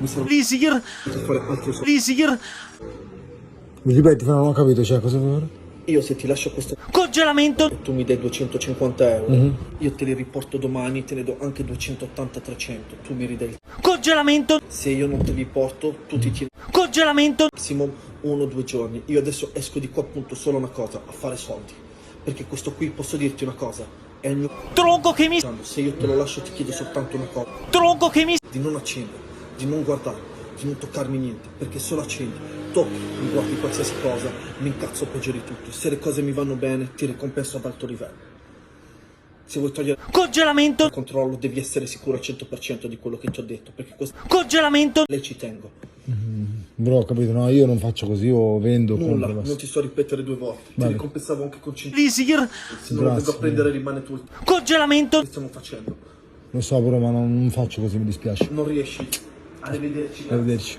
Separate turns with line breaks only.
Lisir. Lisir.
Mi ripeti, non ho capito, cioè cosa devo fare?
Io se ti lascio questo
Congelamento.
e tu mi dai 250 euro, io te li riporto domani, te ne do anche 280-300, tu mi ridai.
Congelamento.
Se io non te li porto, tu ti tiri
Congelamento.
massimo 1 o 2 giorni. Io adesso esco di qua appunto solo una cosa, a fare soldi. Perché questo qui, posso dirti una cosa, è il mio...
Tronco che mi...
Se io te lo lascio ti chiedo soltanto una cosa,
Tronco che mi...
di non accendere, di non guardare, di non toccarmi niente, perché solo accendi, tocchi, mi guardi qualsiasi cosa, mi incazzo peggio di tutto. Se le cose mi vanno bene, ti ricompenso ad alto livello. Se vuoi togliere
Congelamento.
il controllo, devi essere sicuro al 100% di quello che ti ho detto, perché questo
Congelamento.
lei ci tengo.
Bro, ho capito, no, io non faccio così, io vendo,
Nulla,
compro, basta.
non ti sto a ripetere 2 volte.
Vale.
Ti ricompensavo anche con 5.
Lisir.
Se non lo vengo a prendere rimane tu.
Congelamento.
Che stiamo facendo?
Lo so, però, ma non faccio così, mi dispiace.
Non riesci. Arrivederci.
Arrivederci.